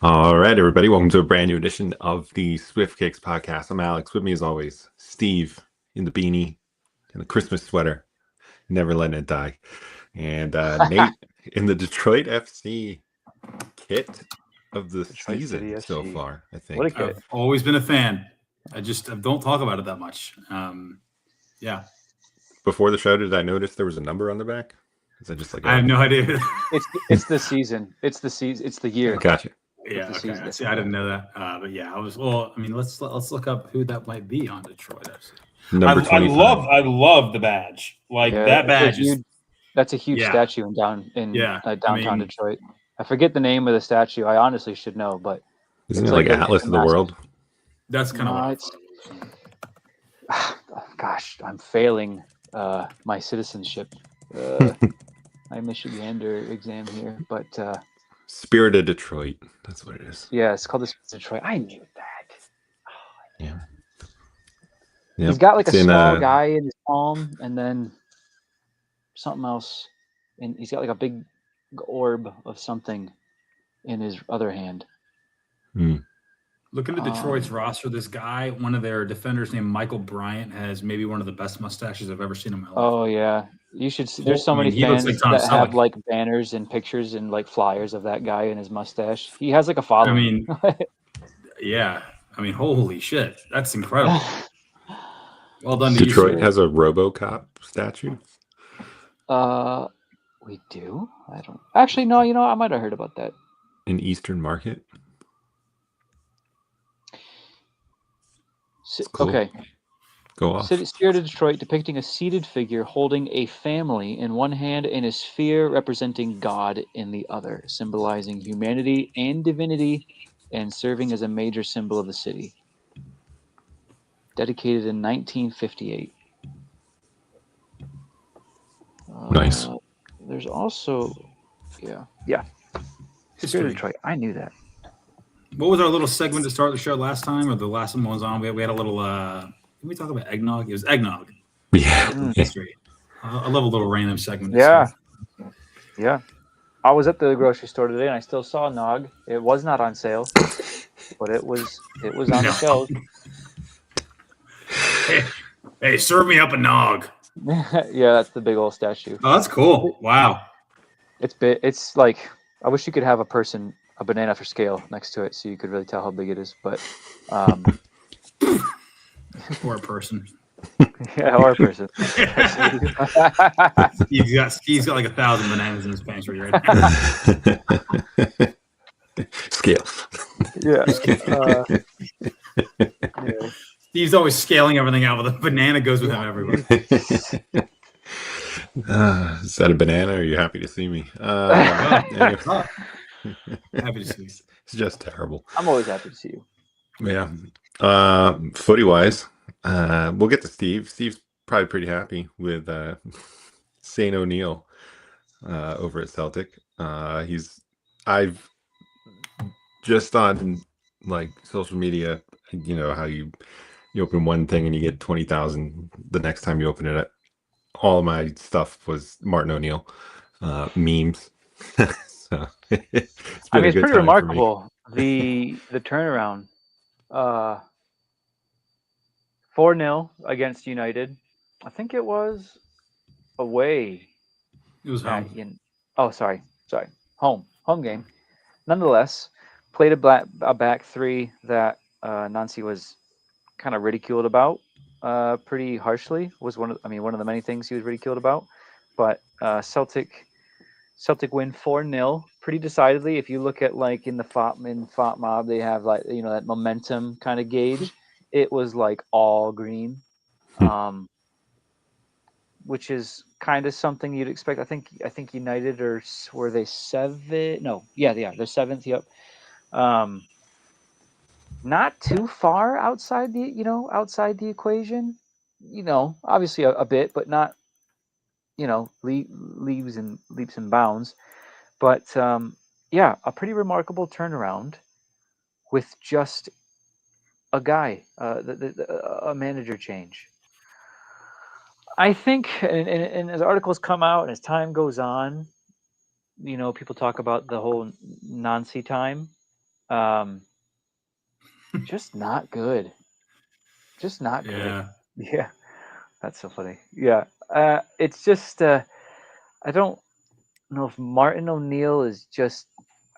All right, everybody. Welcome to a brand new edition of the Swift Kicks podcast. I'm Alex. With me, as always, Steve in the beanie and the Christmas sweater, never letting it die, and Nate in the Detroit FC kit of the Detroit City season so FC. far. I What a think. kid. I've always been a fan. I don't talk about it that much. Yeah, Before the show, did I notice there was a number on the back? Is that just like I have no idea. It's the season. It's the season. It's the year. Gotcha. Yeah, the okay. season. See, I didn't know that. But yeah, I was. Well, I mean, let's look up who that might be on Detroit FC. Number 25. I love the badge. Like Yeah, that it's a badge is huge- That's a huge Yeah. statue in Yeah, I downtown mean- Detroit. I forget the name of the statue. I honestly should know, but Isn't it's it like like a- Atlas it's a of the massive- World? That's kind of No, what I it's- thought. gosh, I'm failing my citizenship. My Michigander exam here, but Spirit of Detroit. That's what it is. yeah, it's called the Detroit. I knew that. Yeah. He's got like a It's in, small guy in his palm, and then something else, and he's got like a big orb of something in his other hand. Looking at Detroit's roster, this guy, one of their defenders named Michael Bryant, has maybe one of the best mustaches I've ever seen in my life. Oh yeah, you should see. There's so I mean, many he looks fans like Tom that have Selleck. like banners and pictures and like flyers of that guy and his mustache. He has like a following. Yeah. I mean, holy shit, that's incredible. Well done to you, Detroit sir. has a RoboCop statue. We do. I don't actually. No, you know, I might have heard about that. In Eastern Market. Cool. Okay. Go off. Spirit of Detroit depicting a seated figure holding a family in one hand and a sphere representing God in the other, symbolizing humanity and divinity and serving as a major symbol of the city. Dedicated in 1958. Nice. There's also, yeah. Spirit History. of Detroit. I knew that. What was our little segment to start the show last time, or the last one was on? We had a little. Did we talk about eggnog? It was eggnog Yeah. history. I love a little random segment. Yeah. I was at the grocery store today and I still saw a nog. It was not on sale, but it was on the No. shelves. Hey, serve me up a nog. Yeah, that's the big old statue. Oh, that's cool. Wow. It's big. It's like, I wish you could have a banana for scale next to it so you could really tell how big it is. But Poor person. yeah, or a person. Steve's got like 1,000 bananas in his pantry right now. Scale. Yeah. Yeah. Steve's always scaling everything out, but the banana goes with him everywhere. Is that a banana? Or are you happy to see me? Anyway, Happy to see you. it's just terrible. I'm always happy to see you. Yeah. Footy wise, we'll get to Steve. Steve's probably pretty happy with Saint O'Neill over at Celtic. I've just on like social media, you know how you open one thing and you get 20,000 the next time you open it. All of my stuff was Martin O'Neill memes. So it's been It's a good pretty time for me. remarkable. The turnaround. 4-0 against United. I think it was away. It was at home. sorry. Home game. Nonetheless, played a back three that Nancy was kind of ridiculed about pretty harshly. Was one of the many things he was ridiculed about. But Celtic win 4-0 pretty decidedly. If you look at like in FOT mob, they have like, you know, that momentum kind of gauge. It was like all green. Which is kind of something you'd expect. I think United were they 7? No, yeah, they are. They're 7th. Yep. Not too far outside the equation. You know, obviously a bit, but not, you know, leaps and bounds. But yeah, a pretty remarkable turnaround with just a guy, a manager change. I think, and as articles come out and as time goes on, you know, people talk about the whole Nancy time. Just not good. Just not good. Yeah. Yeah, that's so funny. Yeah, it's just I don't know if Martin O'Neill is just.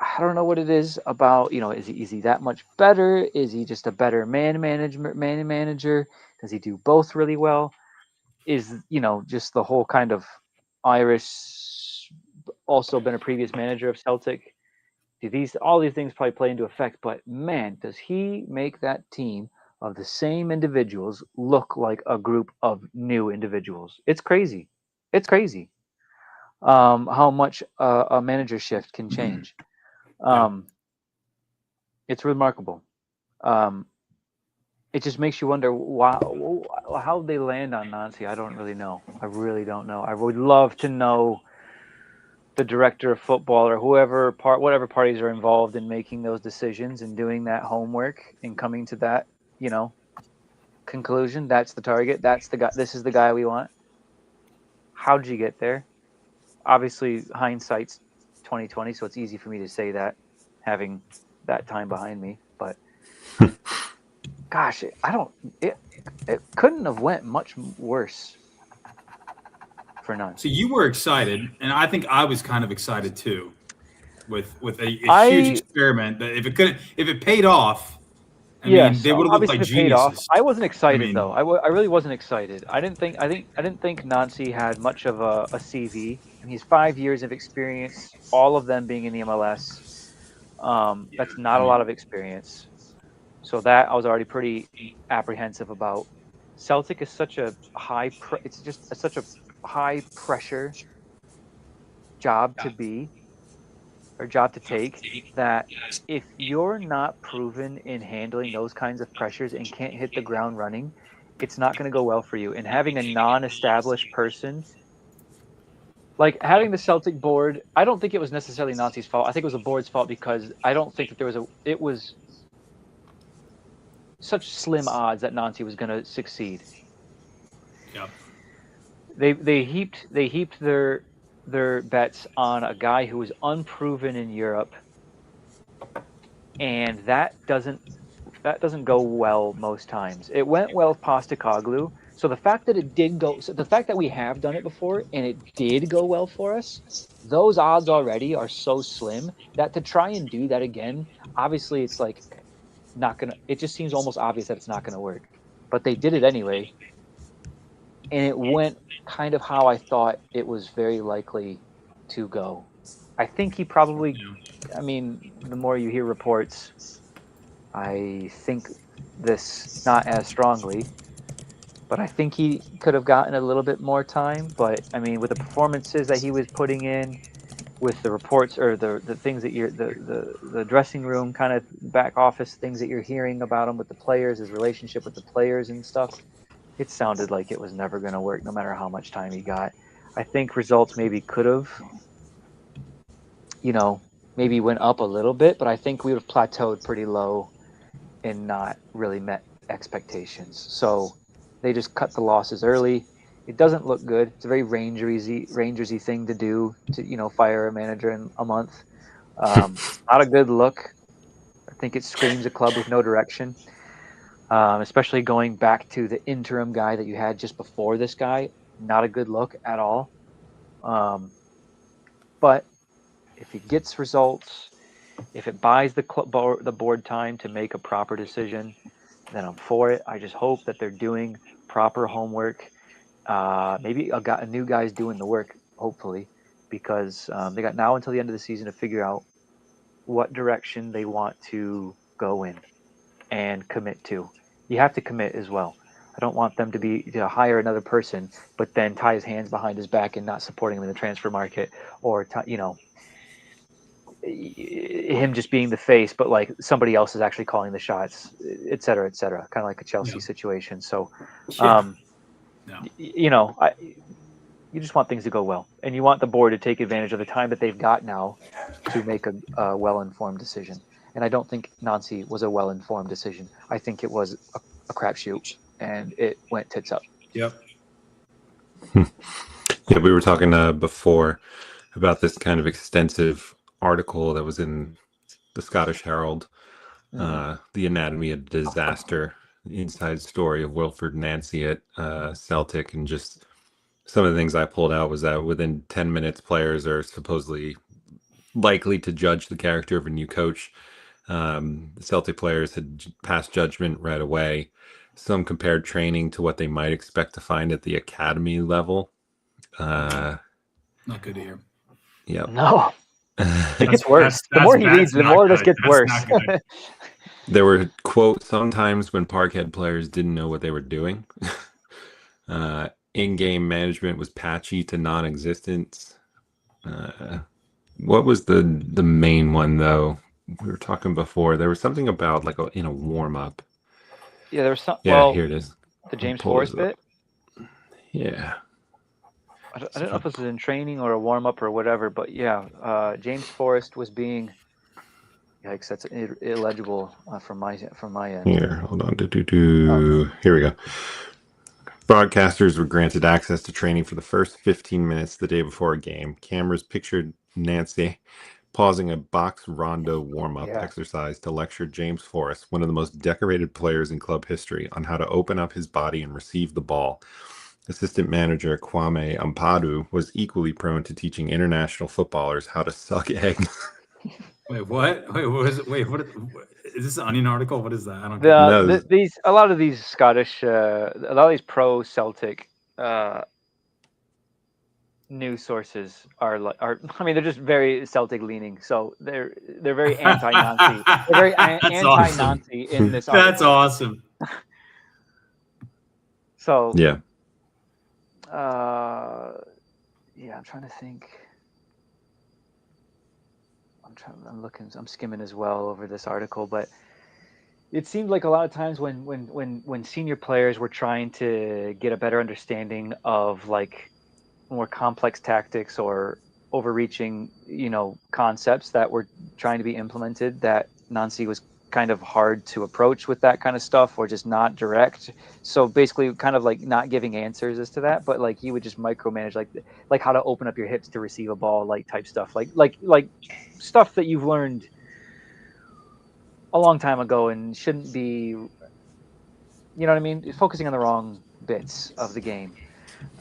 I don't know what it is about. Is he that much better? Is he just a better man manager? Does he do both really well? Is just the whole kind of Irish, also been a previous manager of Celtic. Do all these things probably play into effect? But man, does he make that team of the same individuals look like a group of new individuals? It's crazy. It's crazy. How much a manager shift can change. It's remarkable. Um, it just makes you wonder how they land on Nancy. I don't really know. I really don't know. I would love to know the director of football or whatever parties are involved in making those decisions and doing that homework and coming to that, conclusion. That's the target. That's the guy. This is the guy we want. How'd you get there? Obviously, hindsight's 2020, so it's easy for me to say that, having that time behind me. But gosh, it couldn't have went much worse for none. So you were excited, and I think I was kind of excited too, with a huge experiment that if it paid off, I mean, they would have looked obviously like it paid off. geniuses. I wasn't excited though. I really wasn't excited. I didn't think Nancy had much of a CV. I mean, he's 5 years of experience, all of them being in the MLS. That's not a lot of experience. So that I was already pretty apprehensive about. Celtic is such a it's just such a high pressure job to be, or job to take, that if you're not proven in handling those kinds of pressures and can't hit the ground running, it's not going to go well for you. And having a non-established person, like having the Celtic board, I don't think it was necessarily Nancy's fault. I think it was the board's fault, because I don't think that it was such slim odds that Nancy was going to succeed. Yeah. They heaped their bets on a guy who was unproven in Europe, and that doesn't go well most times. It went well with Postecoglou. So the fact that we have done it before and it did go well for us, those odds already are so slim that to try and do that again, obviously it's like not gonna. It just seems almost obvious that it's not gonna work. But they did it anyway, and it went kind of how I thought it was very likely to go. I think he probably. I mean, the more you hear reports, I think this not as strongly, but I think he could have gotten a little bit more time. But I mean, with the performances that he was putting in, with the reports or the things that the dressing room kind of back office things that you're hearing about him with the players, his relationship with the players and stuff, it sounded like it was never going to work no matter how much time he got. I think results maybe could have, maybe went up a little bit, but I think we would have plateaued pretty low and not really met expectations. So they just cut the losses early. It doesn't look good. It's a very Rangersy thing to do, to fire a manager in a month. Not a good look. I think it screams a club with no direction, especially going back to the interim guy that you had just before this guy. Not a good look at all. But if he gets results, if it buys the board time to make a proper decision, then I'm for it. I just hope that they're doing proper homework. Maybe a new guy's doing the work, hopefully, because they got now until the end of the season to figure out what direction they want to go in and commit to. You have to commit as well. I don't want them to hire another person, but then tie his hands behind his back and not supporting him in the transfer market, or him just being the face, but like somebody else is actually calling the shots, et cetera, kind of like a Chelsea situation. So, you just want things to go well, and you want the board to take advantage of the time that they've got now to make a well-informed decision. And I don't think Nancy was a well-informed decision. I think it was a crapshoot, and it went tits up. Yep. Yeah, we were talking before about this kind of extensive article that was in the Scottish Herald The Anatomy of Disaster, inside story of Wilfred Nancy at Celtic, and just some of the things I pulled out was that within 10 minutes, players are supposedly likely to judge the character of a new coach. The Celtic players had passed judgment right away. Some compared training to what they might expect to find at the academy level. Not good to hear. Yep. No. It gets worse. The more he reads, the more this gets worse. There were, quote, sometimes when Parkhead players didn't know what they were doing. In-game management was patchy to non-existent. What was the main one, though? We were talking before. There was something about like in a warm-up. Yeah, there was some. Yeah, well, here it is. The James Forrest bit. Yeah. I don't know if this was in training or a warm-up or whatever, but yeah, James Forrest was being. Yikes, that's illegible from my end. Here, hold on. Here we go. Broadcasters were granted access to training for the first 15 minutes the day before a game. Cameras pictured Nancy pausing a box rondo warm-up exercise to lecture James Forrest, one of the most decorated players in club history, on how to open up his body and receive the ball. Assistant manager Kwame Ampadu was equally prone to teaching international footballers how to suck eggs. Wait, what? Wait, what is it? Wait, what is this an Onion article? What is that? I don't know. A lot of these Scottish, a lot of these pro Celtic news sources are. I mean, they're just very Celtic leaning, so they're very anti-Nancy. They're very anti-Nancy in this article. That's awesome. So yeah. I'm trying to think. I'm skimming as well over this article, but it seemed like a lot of times when senior players were trying to get a better understanding of like more complex tactics or overreaching, concepts that were trying to be implemented, that Nancy was kind of hard to approach with that kind of stuff, or just not direct. So basically kind of like not giving answers as to that, but like he would just micromanage like how to open up your hips to receive a ball, like type stuff, like stuff that you've learned a long time ago and shouldn't be, you know what I mean, focusing on the wrong bits of the game.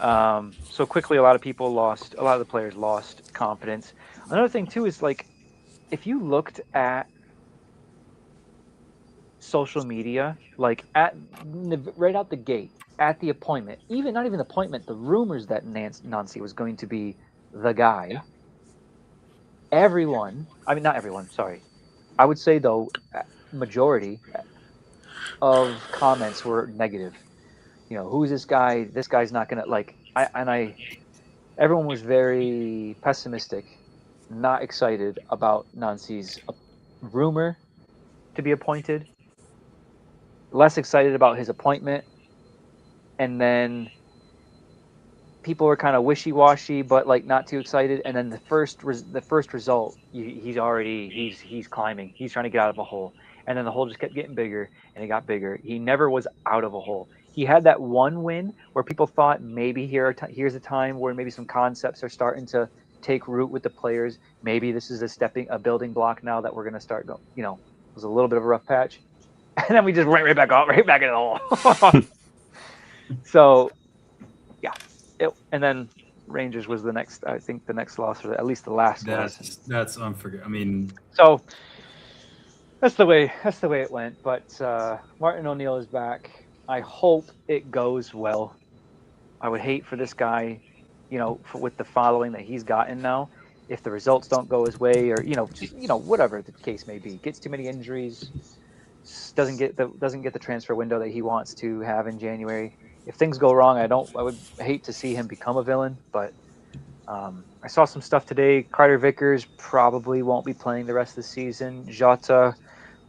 So quickly a lot of the players lost confidence. Another thing too is like if you looked at social media, like right out the gate at the appointment, not even the appointment, the rumors that Nancy was going to be the guy. Not everyone, sorry. I would say though, majority of comments were negative. Who's this guy? This guy's not gonna everyone was very pessimistic, not excited about Nancy's rumor to be appointed. Less excited about his appointment, and then people were kind of wishy-washy, but like not too excited. And then the first result, he's climbing. He's trying to get out of a hole, and then the hole just kept getting bigger, and it got bigger. He never was out of a hole. He had that one win where people thought maybe here's a time where maybe some concepts are starting to take root with the players. Maybe this is a building block now that we're going to start going. It was a little bit of a rough patch. And then we just right back in the hole. So, yeah. And then Rangers was the next loss, or at least the last loss. That's unforgettable. I mean, so that's the way it went. But Martin O'Neill is back. I hope it goes well. I would hate for this guy, with the following that he's gotten now, if the results don't go his way, or whatever the case may be, gets too many injuries, doesn't get the transfer window that he wants to have in January. If things go wrong, I would hate to see him become a villain. But I saw some stuff today. Carter Vickers probably won't be playing the rest of the season. Jota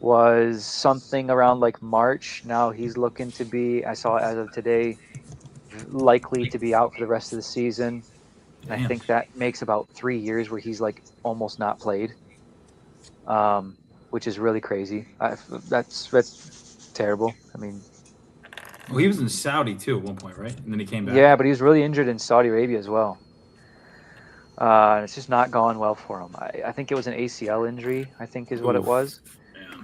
was something around like March. Now he's looking to be, I saw as of today, likely to be out for the rest of the season. And I think that makes about 3 years where he's like almost not played, which is really crazy. That's terrible. I mean, well, he was in Saudi too at one point, right? And then he came back. Yeah, but he was really injured in Saudi Arabia as well. It's just not gone well for him. I think it was an ACL injury, I think is what it was. Yeah.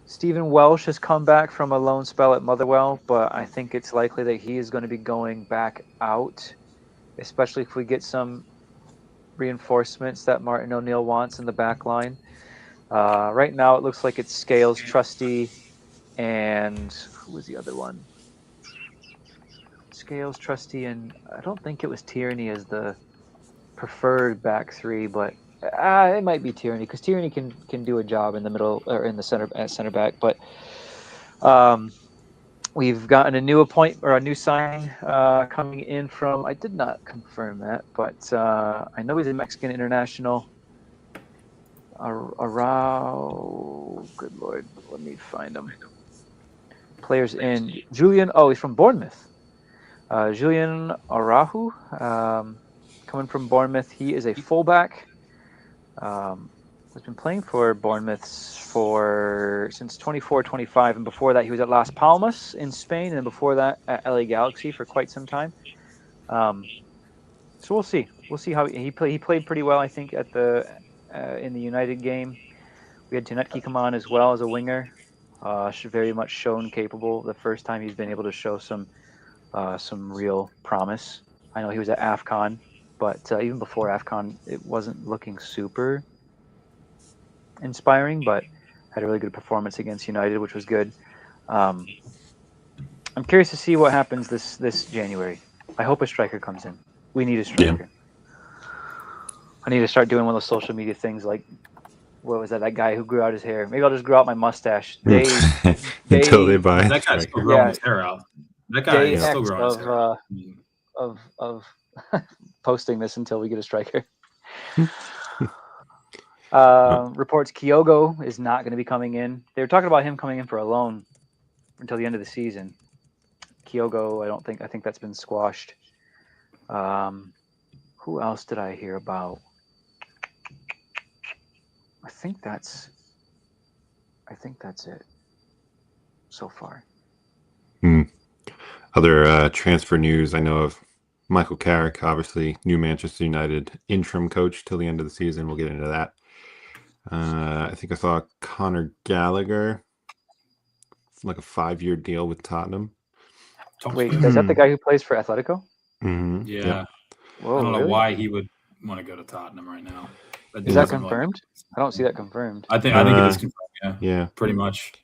Stephen Welsh has come back from a loan spell at Motherwell, but I think it's likely that he is going to be going back out, especially if we get some reinforcements that Martin O'Neill wants in the back line. Right now, it looks like it's Scales, Trusty, and who was the other one? Scales, Trusty, and I don't think it was Tierney as the preferred back three, but it might be Tierney because Tierney can do a job in the middle or in the center at center back. But we've gotten a new a new signing coming in from. I did not confirm that, but I know he's a Mexican international. Good Lord, let me find him. Players in Julian. Oh, he's from Bournemouth. Julian Araujo, coming from Bournemouth. He is a fullback. Has been playing for Bournemouth since 24-25, and before that he was at Las Palmas in Spain, and before that at LA Galaxy for quite some time. So we'll see. We'll see how he played pretty well, I think, at in the United game. We had Tunetki come on as well as a winger. Very much shown capable. The first time he's been able to show some real promise. I know he was at AFCON, but even before AFCON, it wasn't looking super inspiring, but had a really good performance against United, which was good. I'm curious to see what happens this January. I hope a striker comes in. We need a striker. Yeah. I need to start doing one of those social media things like, what was that guy who grew out his hair? Maybe I'll just grow out my mustache. Until they buy that guy's still growing his hair out. That guy is still growing his hair out. Of posting this until we get a striker. Reports Kyogo is not going to be coming in. They were talking about him coming in for a loan until the end of the season. Kyogo, I think that's been squashed. Who else did I hear about? I think that's it so far. Other transfer news, I know of Michael Carrick, obviously new Manchester United interim coach till the end of the season. We'll get into that. I think I saw Conor Gallagher, like a 5-year deal with Tottenham. Wait, is that the guy who plays for Atletico? Mm-hmm. Yeah. Whoa, I don't know really? why he would want to go to Tottenham right now. Is that confirmed? I don't see that confirmed. I think it is confirmed. Yeah. Pretty much.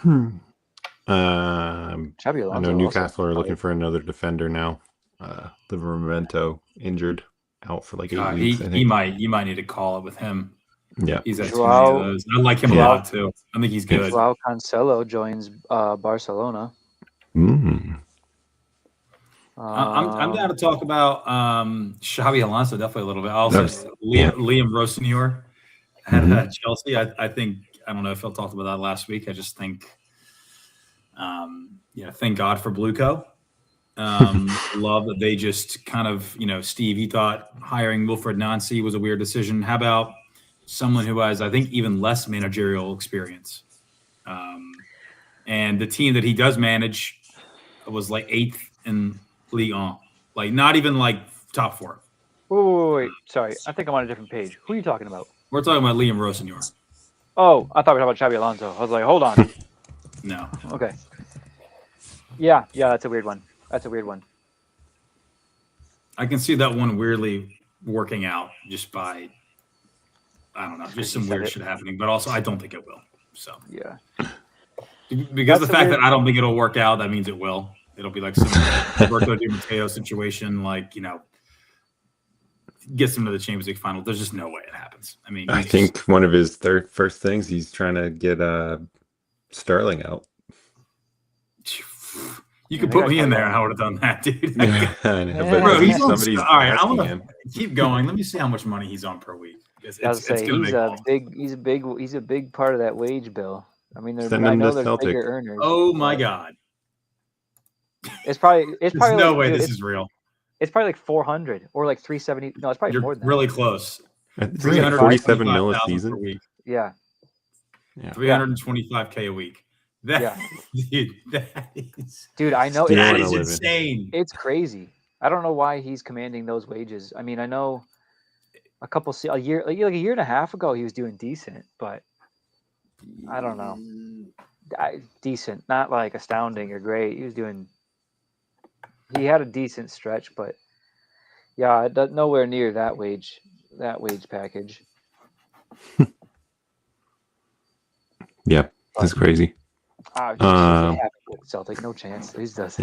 I know Newcastle are looking for another defender now. Livramento injured, out for like 8 weeks. You might need to call it with him. Yeah, he's at too many of those. I like him a lot too. I think he's good. Joao Cancelo joins Barcelona. I'm down to talk about Xabi Alonso definitely a little bit. Also, Liam Rossinior at Chelsea. I think, I don't know if I talked about that last week. I just think, thank God for Blueco. Love that they just kind of, Steve, you thought hiring Wilfred Nancy was a weird decision. How about someone who has, I think, even less managerial experience? And the team that he does manage was like 8th in Ligue 1, like not even like top 4. Wait. Sorry, I think I'm on a different page. Who are you talking about? We're talking about Liam Rossinior. Oh, I thought we were talking about Xabi Alonso. I was like, hold on. No. Okay. Yeah, that's a weird one. I can see that one weirdly working out just by, I don't know, just some weird shit happening. But also, I don't think it will. So yeah. Because the fact that I don't think it'll work out, that means it will. It'll be like some Roberto Di Matteo situation, like, gets him to the Champions League final. There's just no way it happens. I mean, I think one of his first things, he's trying to get Sterling out. You could put me in there and I would have done that, dude. I know, but bro, he's somebody's all right, I want him. to keep going. Let me see how much money he's on per week. He's a big part of that wage bill. I mean, there's bigger earners. Oh my God. It's probably There's no way this is real. It's probably like 400 or like 370. No, it's probably more than that. Really close. 347 mil a season per week. Yeah. 325K a week. Dude, I know that is insane. It's crazy. I don't know why he's commanding those wages. I mean, I know a year, like a year and a half ago, he was doing decent, but I don't know. Decent, not like astounding or great. He had a decent stretch, but yeah, nowhere near that wage package. Yeah, that's crazy. Celtic, no chance. He does.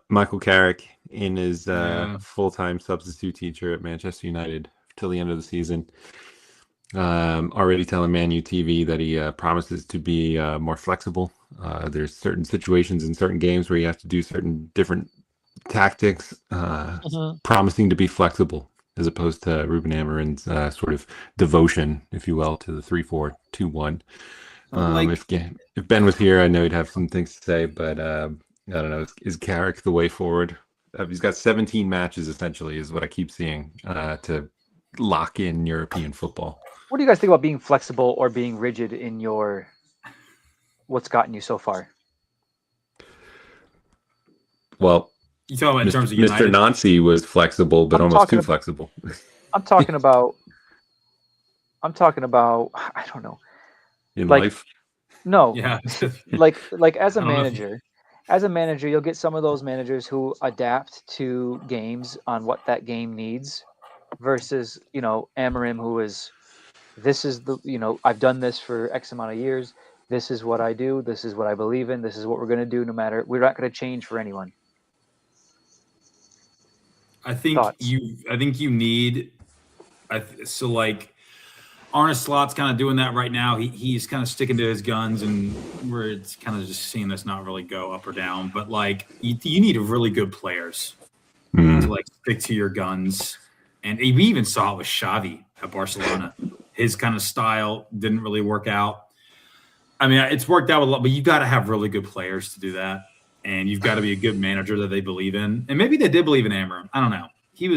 Michael Carrick in his full-time substitute teacher at Manchester United till the end of the season. Already telling Man U TV that he promises to be more flexible. There's certain situations in certain games where you have to do certain different tactics, promising to be flexible as opposed to Ruben Amorim's sort of devotion, if you will, to the 3-4-2-1. If Ben was here, I know he'd have some things to say, but I don't know. Is Carrick the way forward? He's got 17 matches, essentially, is what I keep seeing to lock in European football. What do you guys think about being flexible or being rigid in what's gotten you so far? Well, you talking about in terms of United? Mr. Nancy was flexible, but almost too flexible. I'm talking about. I don't know. In life? No. Yeah. like as a manager, you'll get some of those managers who adapt to games on what that game needs, versus Amorim, who is. This is I've done this for X amount of years. This is what I do. This is what I believe in. This is what we're going to do. We're not going to change for anyone. I think you need. So like, Arne Slot's kind of doing that right now. He's kind of sticking to his guns, and we're kind of just seeing this not really go up or down. But like, you need really good players to like stick to your guns. And we even saw it with Xavi at Barcelona. His kind of style didn't really work out. I mean, it's worked out a lot, but you got to have really good players to do that. And you've got to be a good manager that they believe in. And maybe they did believe in Amorim. I don't know. I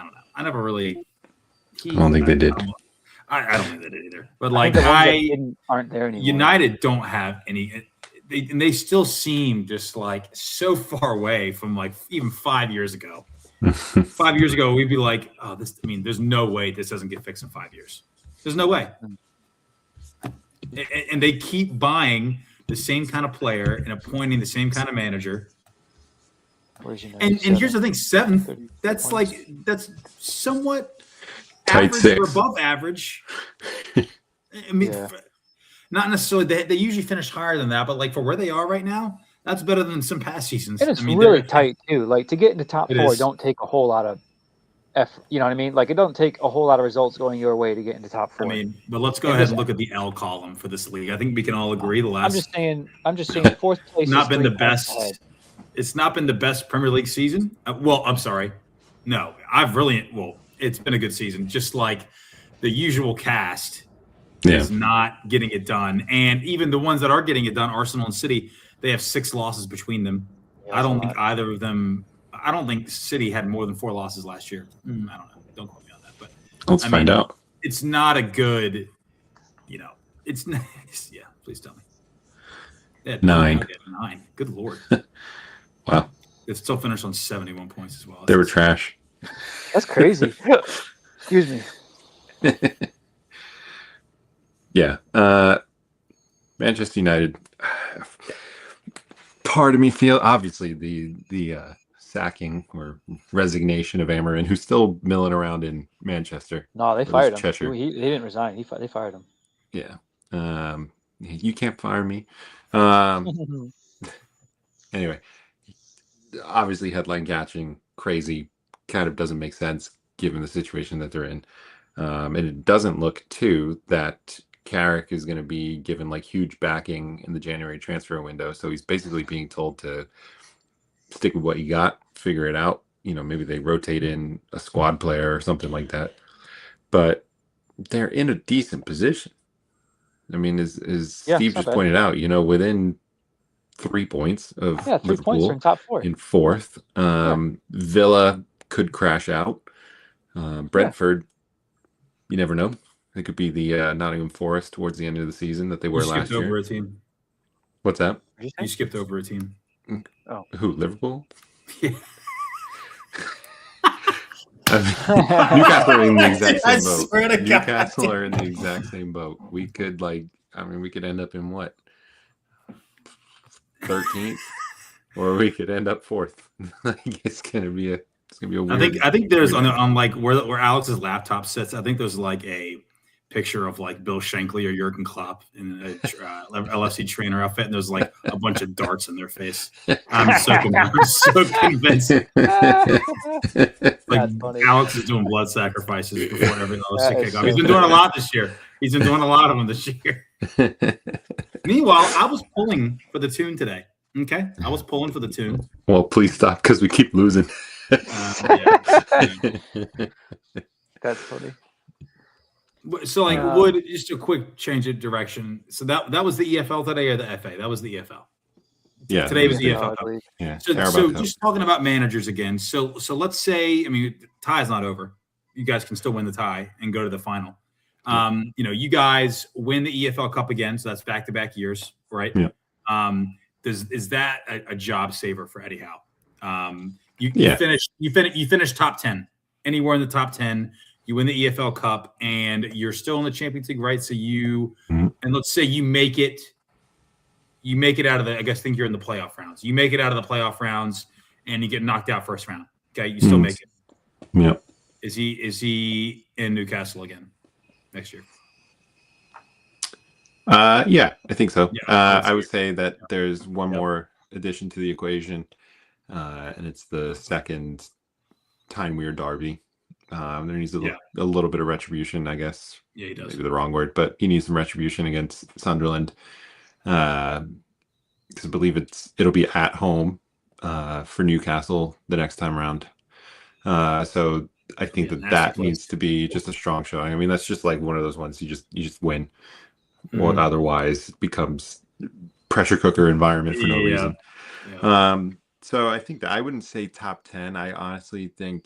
don't know. I never really. I don't think they did. I don't think they did either. But like, aren't there anymore. United don't have any. They still seem just like so far away from like even 5 years ago. 5 years ago, we'd be like, oh, this. I mean, there's no way this doesn't get fixed in 5 years. There's no way. And they keep buying the same kind of player and appointing the same kind of manager. And here's the thing: 7th. That's somewhat tight average 6 or above average. I mean, not necessarily. They usually finish higher than that, but like for where they are right now, that's better than some past seasons. And it's really tight too. Like to get into top 4, don't take a whole lot of effort. You know what I mean? Like it don't take a whole lot of results going your way to get into top 4. I mean, but let's go ahead and look at the L column for this league. I think we can all agree I'm just saying 4th place not been the best. It's not been the best Premier League season. Well, I'm sorry. No, it's been a good season. Just like the usual cast is not getting it done. And even the ones that are getting it done, Arsenal and City, they have 6 losses between them. I don't think either of them. I don't think City had more than 4 losses last year. I don't know. Don't quote me on that. But let's find out. It's not a good, it's not. Yeah, please tell me. 9. 9. Good Lord. Wow. It still finished on 71 points as well. They were trash. That's crazy. Excuse me. Yeah. Manchester United. Part of me obviously the sacking or resignation of Amorim, who's still milling around in Manchester. No, they fired him. Cheshire. He didn't resign. They fired him. Yeah. You can't fire me. Anyway, obviously headline catching, crazy, kind of doesn't make sense given the situation that they're in. And it doesn't look too that Carrick is going to be given like huge backing in the January transfer window. So he's basically being told to stick with what you got, figure it out. Maybe they rotate in a squad player or something like that. But they're in a decent position. I mean, as Steve just pointed out, within 3 points of 3 Liverpool points are in top 4. in 4th. Villa could crash out. Brentford, you never know. It could be the Nottingham Forest towards the end of the season that they were last year. You skipped over a team. What's that? You skipped over a team. Oh. Who, Liverpool? Yeah. Newcastle are in the exact I same boat. swear to God. Newcastle are in the exact same boat. We could we could end up in what? 13th, or we could end up 4th. It's gonna be a weird. I think there's weird on like where Alex's laptop sits. I think there's like a picture of like Bill Shankly or Jurgen Klopp in a LFC trainer outfit, and there's like a bunch of darts in their face. I'm so convinced. Like Alex is doing blood sacrifices before every LFC kickoff. He's been doing a lot this year. He's been doing a lot of them this year. Meanwhile, I was pulling for the tune today. Okay, I was pulling for the tune. Well, please stop because we keep losing. That's funny. So, like, just a quick change of direction. So that was the EFL today, or the FA? That was the EFL. Yeah, today was the EFL Cup. Yeah. So just talking about managers again. So let's say, the tie's not over. You guys can still win the tie and go to the final. You guys win the EFL Cup again, so that's back-to-back years, right? Yeah. Is that a job saver for Eddie Howe? You finish top 10, anywhere in the top 10. You win the EFL Cup, and you're still in the Champions League, right? So and let's say you make it out of the. I think you're in the playoff rounds. You make it out of the playoff rounds, and you get knocked out first round. Okay, you still make it. Yeah. Is he in Newcastle again next year? Yeah, I think so. Yeah, I would say that there's one more addition to the equation, and it's the second Tyne-Weir derby. There needs a little bit of retribution, I guess. Yeah, he does. Maybe the wrong word, but he needs some retribution against Sunderland. Because I believe it'll be at home for Newcastle the next time around. So I think that needs to be just a strong showing. That's just like one of those ones you just win. Well, otherwise it becomes pressure cooker environment for no reason. Yeah. So I think that I wouldn't say top 10. I honestly think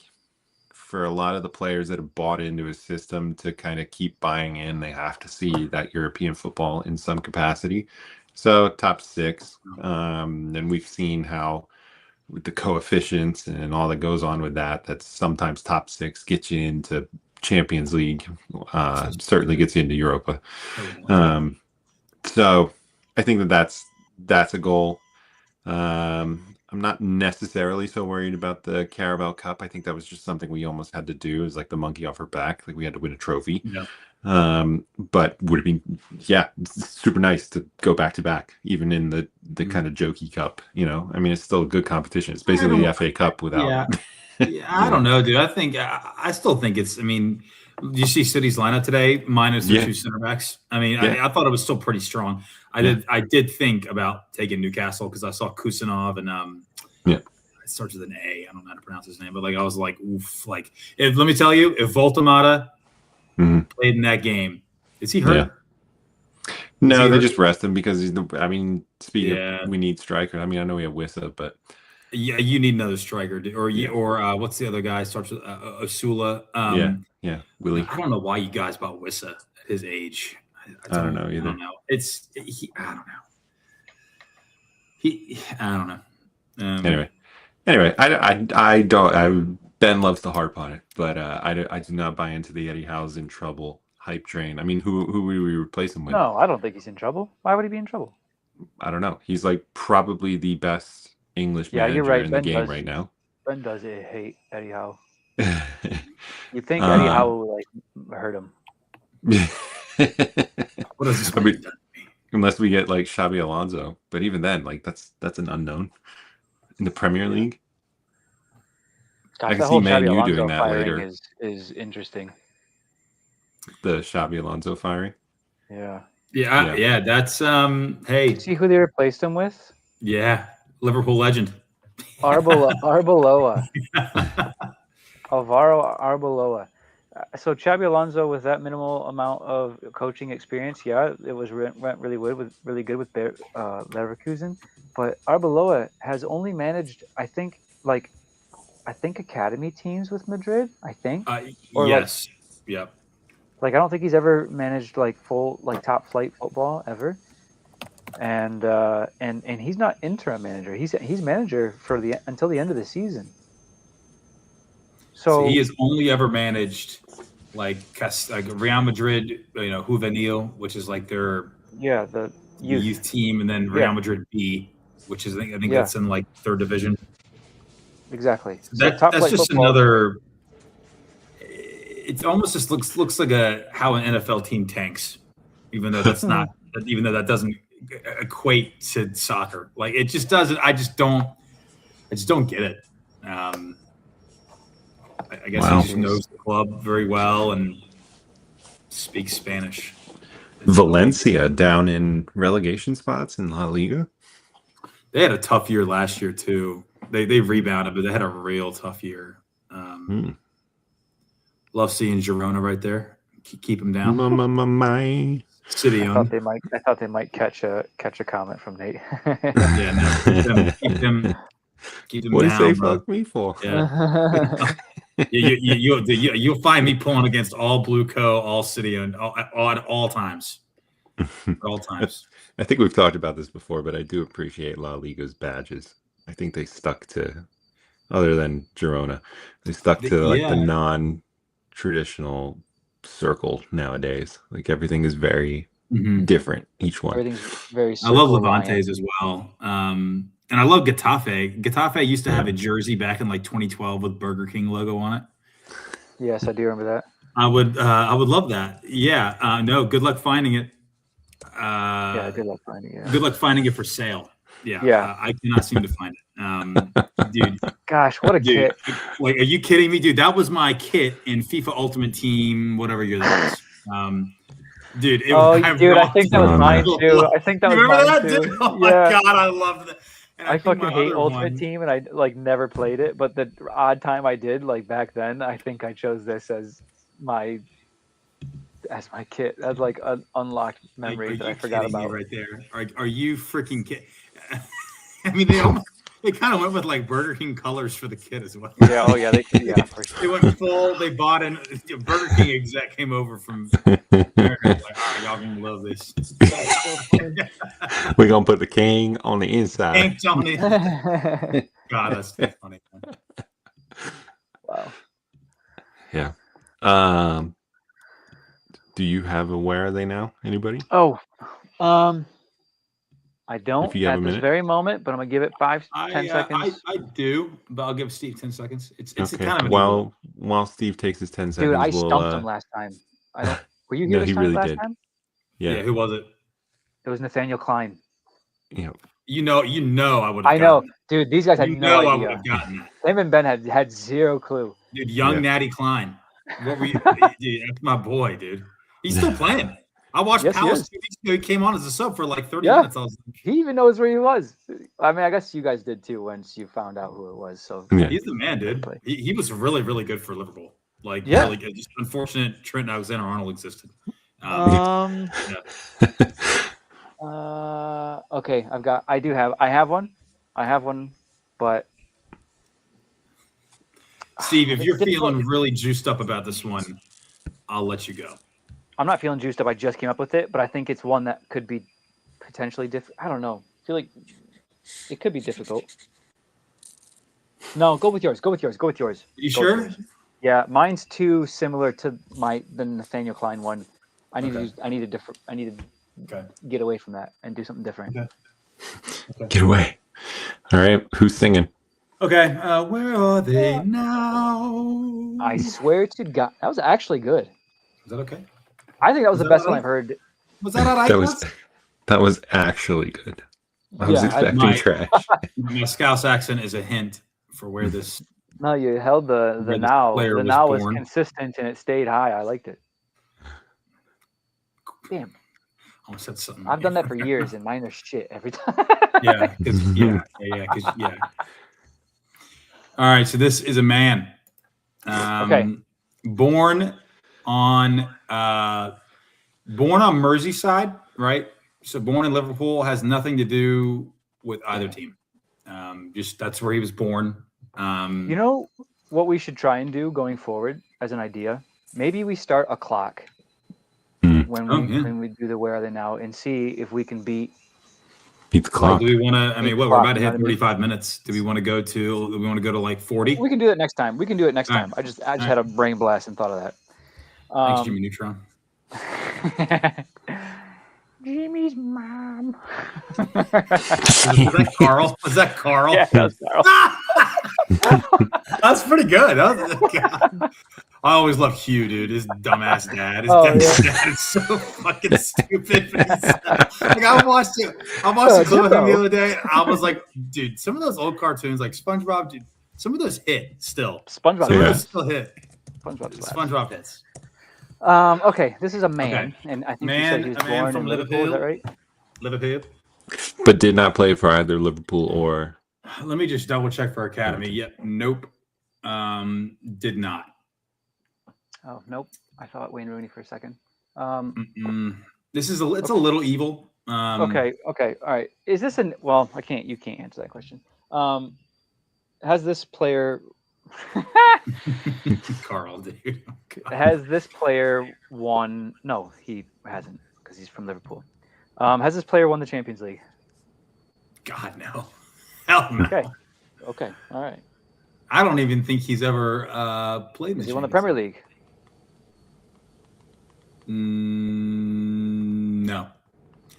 for a lot of the players that have bought into his system to kind of keep buying in, they have to see that European football in some capacity. So top 6. And we've seen how with the coefficients and all that goes on with that's sometimes top 6 gets you into Champions League, certainly gets you into Europa. So I think that's a goal. I'm not necessarily so worried about the Carabao Cup. I think that was just something we almost had to do. It was like the monkey off our back. Like we had to win a trophy. Yeah. But would it be, super nice to go back to back, even in the kind of jokey cup, it's still a good competition. It's basically the FA Cup without. I don't know, dude. I still think it's, do you see City's lineup today minus the 2 center backs? I thought it was still pretty strong. I did think about taking Newcastle because I saw Kusanov and it starts with an A. I don't know how to pronounce his name, but I was like, oof. Let me tell you, if Voltemata played in that game, is he hurt? Yeah. No, they just rest him because he's speaking of, we need striker. I know we have Wissa, but you need another striker, or what's the other guy? Starts with Osula. Willie. I don't know why you guys bought Wissa at his age. I don't know either. I don't know. I don't know. Anyway, I don't. Ben loves to harp on it, but I do not buy into the Eddie Howe's in trouble hype train. Who would we replace him with? No, I don't think he's in trouble. Why would he be in trouble? I don't know. He's probably the best English manager in the game right now. Ben does hate Eddie Howe. You think Eddie Howe will hurt him? What does this mean? Unless we get Xabi Alonso, but even then, that's an unknown in the Premier League. Gosh, I can see Man U doing that later. later. Is interesting. The Xabi Alonso firing. Yeah. That's hey. See who they replaced him with? Yeah, Liverpool legend. Arbeloa. Alvaro Arbeloa. So Xabi Alonso, with that minimal amount of coaching experience, it went really good with Leverkusen. But Arbeloa has only managed, I think academy teams with Madrid. Yes. Yep. I don't think he's ever managed full top flight football ever. And he's not interim manager. He's manager until the end of the season. So he has only ever managed like Real Madrid, Juvenil, which is like their yeah, the youth. youth team, and then Real Madrid B, which is I think Yeah. that's in like third division. Exactly. So So top that's flight just football. another. It almost just looks like how an NFL team tanks, even though that's not. Even though that doesn't equate to soccer, like it just doesn't. I just don't get it. I guess he just knows the club very well and speaks Spanish. Valencia down in relegation spots in La Liga. They had a tough year last year too. They rebounded, but they had a real tough year. Love seeing Girona right there. Keep him down. City I on. thought they might catch a comment from Nate. Yeah, no, keep them What do you down, say? bro. Fuck me for? Yeah. You'll find me pulling against all Blue Co, all City, and all times. At all times. I think we've talked about this before, but I do appreciate La Liga's badges. I think they stuck to, other than Girona, they stuck to like the non-traditional circle nowadays. Like everything is very different. Each one. Everything's very. I love Levante's as well. And I love Getafe. Getafe used to have a jersey back in like 2012 with Burger King logo on it. Yes, I do remember that. I would love that. Yeah. No, good luck finding it. Yeah, good luck finding it. Good luck finding it for sale. Yeah. Yeah. I cannot seem to find it. Dude. Gosh, what a kit. Like, are you kidding me, dude? That was my kit in FIFA Ultimate Team, whatever year that was. Dude, I think that was mine too. I think that was mine too. Dude? Oh my God, I love that. And I fucking hate Ultimate Team, and I like never played it. But the odd time I did, like back then, I think I chose this as my kit. That's like an unlocked memory that I forgot about. Right there. Are you freaking kidding? I mean, they kind of went with like Burger King colors for the kit as well. Yeah. Oh yeah. For sure. They went full. They bought in. Burger King exec came over from America. Like, oh, y'all gonna love this. We're gonna put the king on the inside. King on it. God, that's so funny. Wow. Yeah. Do you have a where are they now? Anybody? Oh, I don't If you have at a this minute. very moment, but I'm gonna give it 10 seconds. I do, but I'll give Steve 10 seconds. It's Okay. kind of While Steve takes his 10 seconds, Dude, I stumped him last time. I don't. Were you here No, he last really time? Yeah. who was it? It was Nathaniel Klein. Yeah. You know, I would have. I know, dude. These guys had no I idea. would have gotten that. Him and Ben had zero clue. Dude, young Natty Klein. What were you? Dude, that's my boy, dude. He's still playing. I watched Palace 2 weeks ago. He came on as a sub for like 30 minutes. I was like, he even knows where he was. I mean, I guess you guys did too once you found out who it was. So he's the man, dude. He was really, really good for Liverpool. Like, really good. Just unfortunate Trent Alexander-Arnold existed. Okay, I have one, but Steve, if you're feeling really juiced up about this one, I'll let you go. I'm not feeling juiced up. I just came up with it, but I think it's one that could be potentially different. I don't know. I feel like it could be difficult. No, go with yours. You sure? Yeah, mine's too similar to the Nathaniel Klein one. I need to get away from that and do something different. Okay. Get away. All right. Who's singing? Okay. Where are they now? I swear to God, that was actually good. Is that okay? I think that was the best one I've heard. Was that all right? That was actually good. I was expecting trash. My Scouse accent is a hint for where this. No, you held the now. The now was consistent and it stayed high. I liked it. Damn. I said something. I've done that for years and mine are shit every time. Yeah. All right. So this is a man. Okay. Born on Merseyside, right? So born in Liverpool, has nothing to do with either team. Just that's where he was born. You know what we should try and do going forward as an idea? Maybe we start a clock when we do the Where Are They Now and see if we can beat Beat the clock. Do we want to? I mean, what we're about to hit Clock, 35 minutes. Do we want to go to? Do we want to go to like 40? We can do it next time. We can do it next All right. time. I just had a brain blast and thought of that. Thanks, Jimmy Neutron. Jimmy's mom. Is that Carl? Was that Carl? Yeah, that was Carl. That's pretty good. I always love Hugh, dude. His dumbass dad. His dad is so fucking stupid. Like I watched a clip of him the other day. I was like, dude, some of those old cartoons, like SpongeBob, dude, some of those hit still. SpongeBob still hit. SpongeBob hits. Okay, this is a man, and I think you said he was born from in Liverpool. Is that right? Liverpool. But did not play for either Liverpool or. Let me just double check for Academy. Yep. Nope. Did not. Oh, nope. I thought Wayne Rooney for a second. This is it's a little evil. Okay. All right. Is this you can't answer that question. Has this player Carl, dude. Has this player won? No, he hasn't because he's from Liverpool. Has this player won the Champions League? God, no. Hell no. Okay. All right. I don't even think he's ever played in the Has he won the Premier League? No.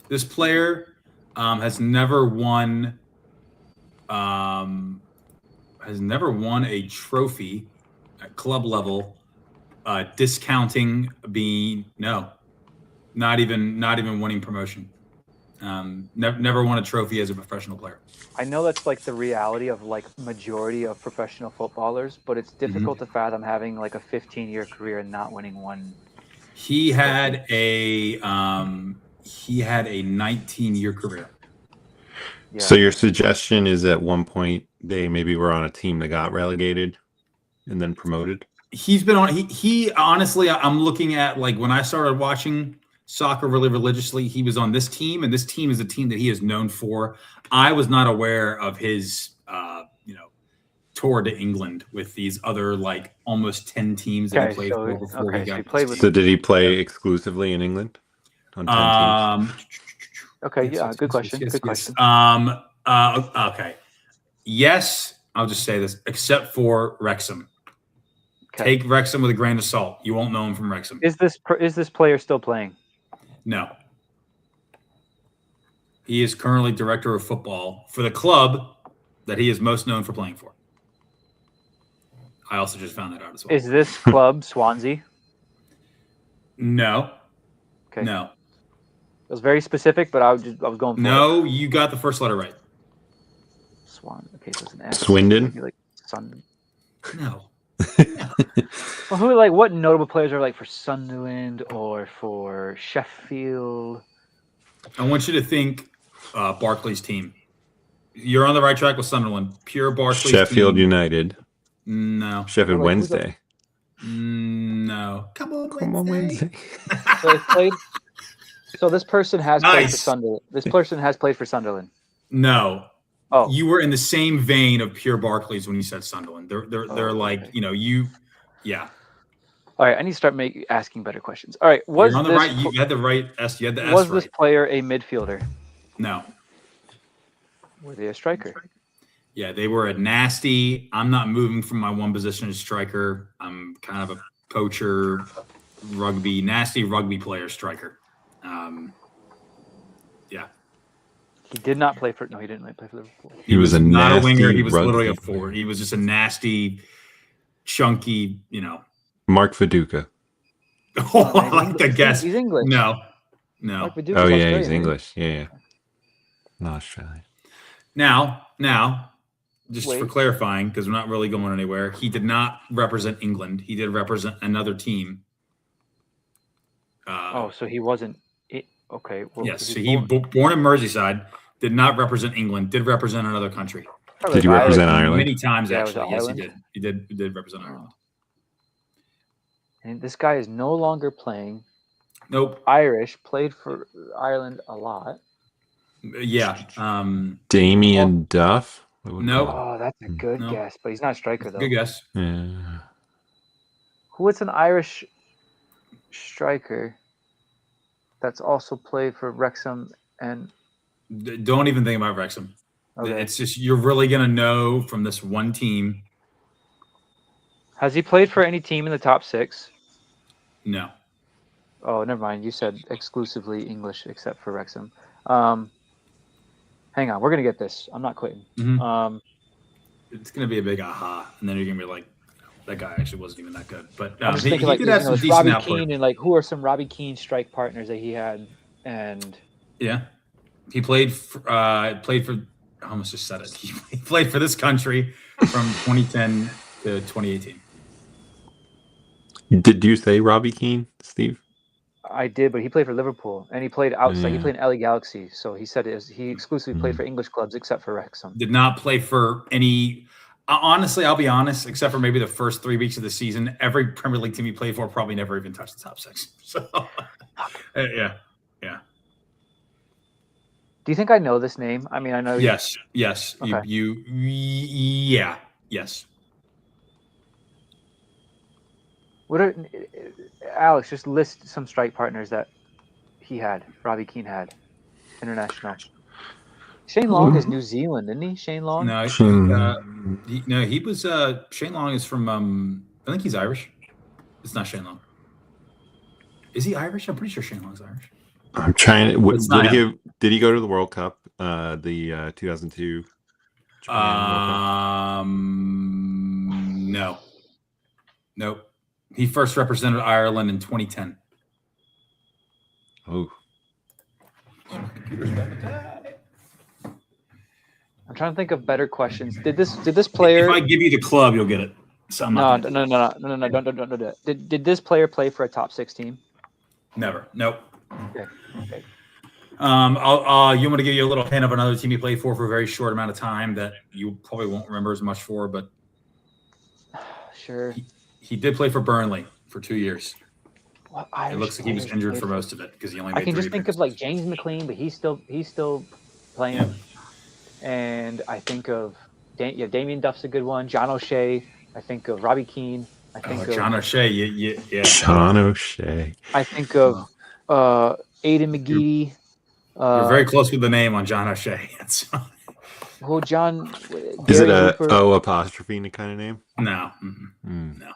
This player has never won a trophy at club level, discounting being not even winning promotion. Never won a trophy as a professional player. I know that's like the reality of like majority of professional footballers, but it's difficult to fathom having like a 15-year career and not winning one. He had a 19-year career. Yeah. So your suggestion is at one point they maybe were on a team that got relegated and then promoted? He's been on. He honestly, I'm looking at like when I started watching soccer really religiously, he was on this team, and this team is a team that he is known for. I was not aware of his tour to England with these other like almost 10 teams that he played for before he got. So did he play exclusively in England on 10 teams? Okay, good question. Good question. Okay. Yes, I'll just say this, except for Wrexham. Okay. Take Wrexham with a grain of salt. You won't know him from Wrexham. Is this player still playing? No. He is currently director of football for the club that he is most known for playing for. I also just found that out as well. Is this club Swansea? No. Okay. No. It was very specific, but I was going for it. You got the first letter right. Swan. Okay, so it's an S. Swindon? Like Sun. No. Well, what notable players are like for Sunderland or for Sheffield? I want you to think Barclays team. You're on the right track with Sunderland. Pure Barclays Sheffield team. United. No. Sheffield Wednesday. No. Come on, Wednesday. So this person has played for Sunderland. This person has played for Sunderland. No. Oh. You were in the same vein of pure Barclays when you said Sunderland. They're like, okay. Yeah. All right, I need to start asking better questions. All right, you're on the right. You had the right S. You had the S. Was this player a midfielder? No. Were they a striker? Yeah, they were a nasty. I'm not moving from my one position as striker. I'm kind of a poacher, nasty rugby player striker. Yeah. He did not play for. No, he didn't play for Liverpool. He was not a winger. He was literally a forward. He was just a nasty, chunky. Mark Viduka. Oh, I like the guess. He's English. No. Oh yeah, he's English. Yeah. Not Australian. Now, just for clarifying, because we're not really going anywhere, he did not represent England. He did represent another team. So he wasn't. Okay. Well, yes, so he born in Merseyside, did not represent England, did represent another country. Did he represent Ireland? Many times, actually. Yes, he did. He did represent Ireland. And this guy is no longer playing. Nope. Irish, played for Ireland a lot. Yeah. Damien Duff? Nope. Oh, that's a good guess, but he's not a striker, though. Good guess. Yeah. What's an Irish striker that's also played for Wrexham and Don't even think about Wrexham. Okay. It's just you're really gonna know from this one team. Has he played for any team in the top 6? No. Oh, never mind. You said exclusively English, except for Wrexham. Hang on, we're gonna get this. I'm not quitting. Mhm. It's gonna be a big aha, and then you're gonna be like, that guy actually wasn't even that good. But I'm just he thinking like did have some it's decent Robbie output. Keane and like who are some Robbie Keane strike partners that he had, and Yeah, he played for. I almost just said it. He played for this country from 2010 to 2018. Did you say Robbie Keane, Steve? I did, but he played for Liverpool and he played outside. He Yeah. played in LA Galaxy, so he said he exclusively played for English clubs except for Wrexham. Did not play for any. Honestly, I'll be honest. Except for maybe the first 3 weeks of the season, every Premier League team he played for probably never even touched the top 6. So, yeah. Do you think I know this name? I mean, I know. Yes. Okay. Yes. What are Alex? Just list some strike partners that he had. Robbie Keane had international. Shane Long is New Zealand, isn't he? Shane Long. No, he was. Shane Long is from. I think he's Irish. It's not Shane Long. Is he Irish? I'm pretty sure Shane Long's Irish. I'm trying to. It's not Did he go to the World Cup? The 2002. No. Nope. He first represented Ireland in 2010. Oh. I'm trying to think of better questions. Did this player? If I give you the club, you'll get it. So No, don't do that. Did this player play for a top 6 team? Never. Nope. Okay. You want me to give you a little hint of another team he played for a very short amount of time that you probably won't remember as much for, but Sure. He did play for Burnley for 2 years. Well, It looks like he was injured for most of it because he only made I can 3 just think of like James McLean, but he's still playing. Yeah. And I think of Damien Duff's a good one. John O'Shea. I think of Robbie Keane. I think of John O'Shea. Yeah. John O'Shea. I think of Aidan McGee. You're very close with the name on John O'Shea. Well, John. Is it Gary a Hooper. O apostrophe kind of name? No. No.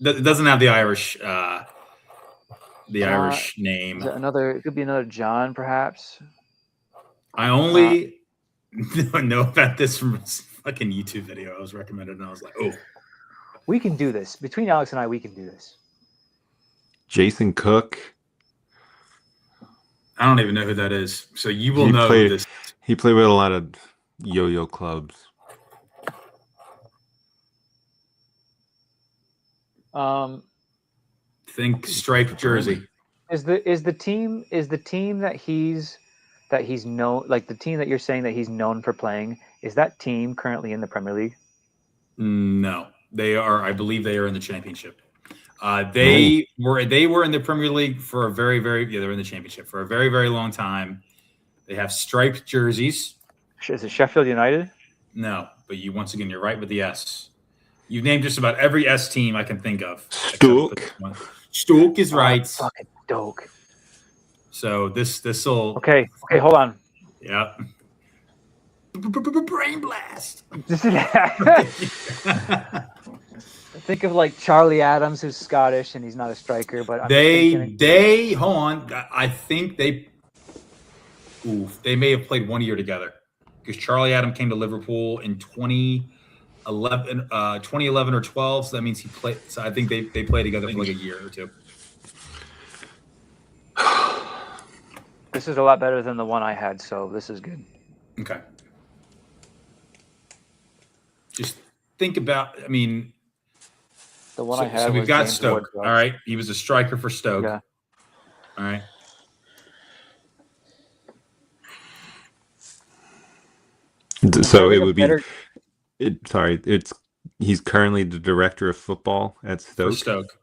It doesn't have the Irish name. Is it could be another John, perhaps. I only know about this from a fucking YouTube video I was recommended, and I was like, oh. We can do this. Between Alex and I, we can do this. Jason Cook. I don't even know who that is. So you will know this. He played with a lot of yo-yo clubs. Think striped jersey. Is the team that he's known, like the team that you're saying that he's known for playing, is that team currently in the Premier League? No, they are. I believe they are in the Championship. They were in the Premier League for a very, very they're in the Championship for a very, very long time. They have striped jerseys. Is it Sheffield United? No, but once again, you're right with the S. You've named just about every S team I can think of. Stoke. Stoke is right. Fucking Stoke. So this will. Okay, hold on. Yeah. Brain blast. Think of like Charlie Adams, who's Scottish and he's not a striker, but they hold on. I think they may have played 1 year together because Charlie Adams came to Liverpool in 2011 or 12. So that means he played. So I think they played together for like a year or two. This is a lot better than the one I had, so this is good. Okay. Just think about. I mean, the one I had. So we've got James Stoke. Ward-Prowse. All right, he was a striker for Stoke. Yeah. All right. So it would be. He's currently the director of football at Stoke. For Stoke.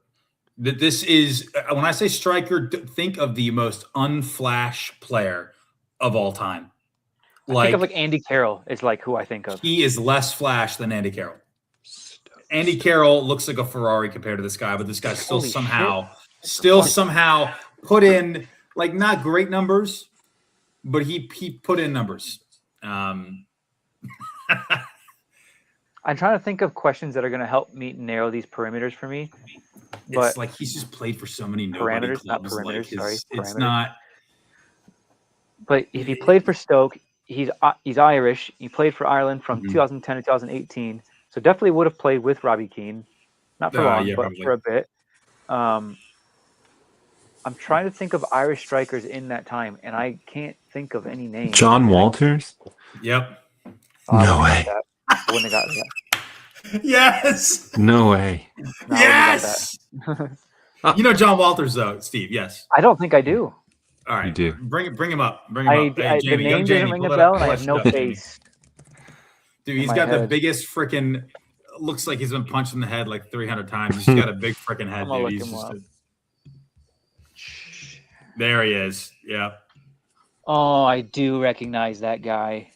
This is when I say striker, think of the most unflash player of all time. Think of like Andy Carroll is like who I think of. He is less flash than Andy Carroll. Andy Carroll looks like a Ferrari compared to this guy, but this guy still somehow put in like not great numbers, but he put in numbers. I'm trying to think of questions that are going to help me narrow these perimeters for me. But It's like he's just played for so many nobody parameters, not clubs. perimeters. Like Sorry, it's parameters. not. But if he played for Stoke, he's Irish. He played for Ireland from 2010 to 2018, so definitely would have played with Robbie Keane, not for long, Yeah, but probably. for a bit. I'm trying to think of Irish strikers in that time, and I can't think of any names. John Walters? Yep. No way. I wouldn't have got that. Yes. No way. No, Yes. You know John Walters though, Steve. Yes. I don't think I do. All right. You do. Bring him up. Bring him up. Hey, Jamie, the young name Jamie, doesn't ring pull a it up. bell, and I Pull have that no shit up, Jamie. face. Dude, he's my got the head. biggest freaking. Looks like he's been punched in the head like 300 times. He's got a big freaking head, I'm gonna dude. look He's him just up. there he is. Yeah. Oh, I do recognize that guy.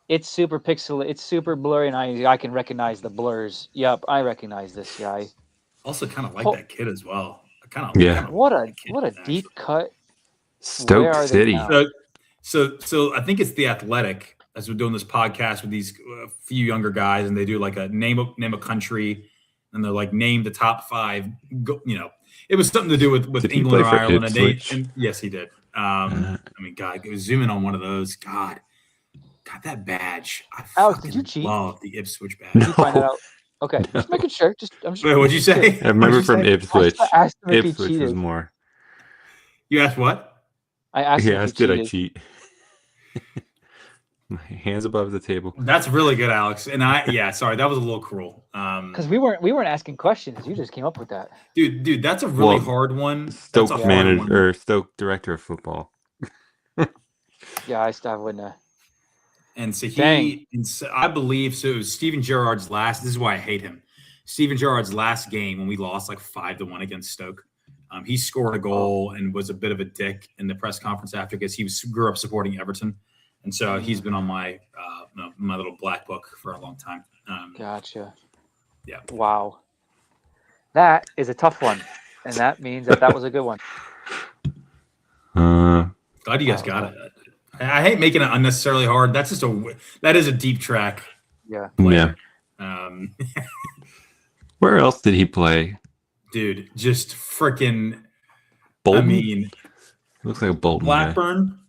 It's super pixel. It's super blurry, and I can recognize the blurs. Yep, I recognize this guy. Also, kind of like Oh. that kid as well. I kind of Yeah. What a like what a kid, deep actually. cut. Stoke Where are they City. now? So I think it's The Athletic, as we're doing this podcast with these few younger guys, and they do like a name a country, and they're like name the top 5. It was something to do with Did he England or play for Ireland, Ipswich? and yes, he did. I mean, God, it was zooming on one of those. God, that badge. I Alex, fucking did you cheat? love the Ipswich badge. Did you find that No. out? Okay, just making sure. I'm just. Wait, what'd you say? I remember What'd you from say? Ipswich. I asked him if he Ipswich was cheated. more. You asked what? I asked He him if asked, he did I cheated. cheat? My hands above the table. That's really good, Alex. And sorry, that was a little cruel. Because we weren't asking questions. You just came up with that. Dude, that's a really Well, hard one. Stoke That's a hard one. manager or Stoke director of football. Yeah, I wouldn't have. And so Dang. I believe so. It was Steven Gerrard's last. This is why I hate him. Steven Gerrard's last game when we lost like 5-1 against Stoke. He scored a goal and was a bit of a dick in the press conference after because he grew up supporting Everton, and so he's been on my my little black book for a long time. Gotcha. Yeah. Wow. That is a tough one, and that means that was a good one. Glad you guys got it. I hate making it unnecessarily hard. That is a deep track. Yeah. Player. Yeah. Where else did he play? Dude, just freaking. Bolton? I mean, Looks like a Bolton guy. Blackburn,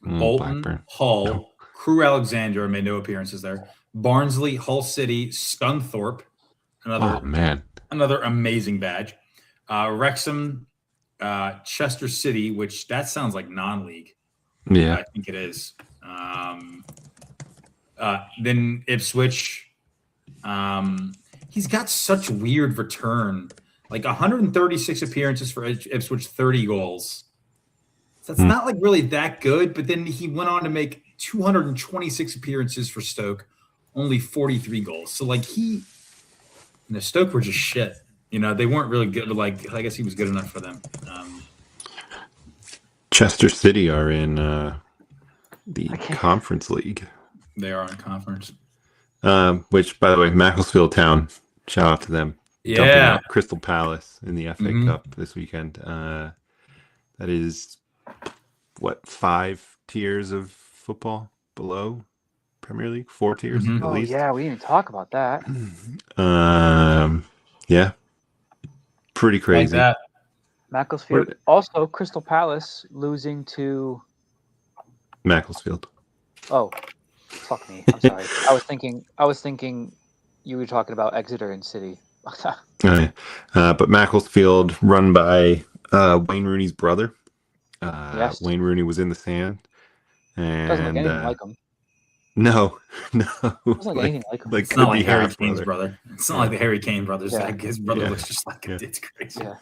Bolton, Blackburn. Hull, No. Crewe Alexandra made no appearances there. Barnsley, Hull City, Scunthorpe, Oh man. another amazing badge. Wrexham, Chester City, which that sounds like non-league. Yeah. I think it is. Then Ipswich. He's got such weird return. Like 136 appearances for Ipswich, 30 goals. So that's not like really that good, but then he went on to make 226 appearances for Stoke, only 43 goals. So like Stoke were just shit. They weren't really good. Like I guess he was good enough for them. Chester City are in the Conference League. They are in conference. Which, by the way, Macclesfield Town, shout out to them. Dumping Yeah. out Crystal Palace in the FA Cup this weekend. That is, 5 tiers of football below Premier League? 4 tiers at Oh least? yeah, we didn't even talk about that. Yeah. Pretty Like crazy. that. Macclesfield. Also, Crystal Palace losing to. Macclesfield. Oh, fuck me. I'm sorry. I was thinking you were talking about Exeter and City. Oh, yeah. But Macclesfield, run by Wayne Rooney's brother. Yes. Wayne Rooney was in the stand. And Doesn't look anything like him. no. Doesn't look anything like him. It's not could be like Harry half Kane's brother. brother. It's not like the Harry Kane brothers. Yeah. Like his brother Yeah. looks just like Yeah. it's crazy. Yeah.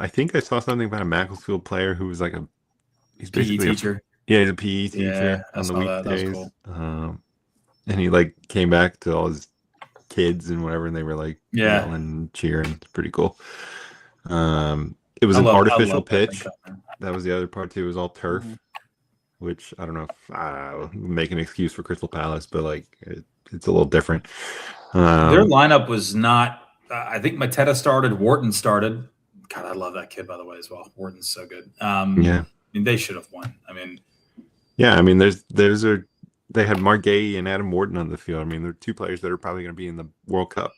I think I saw something about a Macclesfield player who was like he's PE basically teacher. he's a PE teacher I on the saw that. That was weekdays. cool. And he came back to all his kids and whatever, and they were Yeah. yelling and cheering. It's pretty cool. It was I an love artificial that pitch. thing. That was the other part too. It was all turf, which I don't know if make an excuse for Crystal Palace, but it's a little different. Their lineup was not. I think Mateta started. Wharton started. God, I love that kid by the way as well. Wharton's so good. Yeah. mean, they should have won. I mean, Yeah, I mean, they had Mark Gay and Adam Morton on the field. I mean, they're two players that are probably going to be in the World Cup.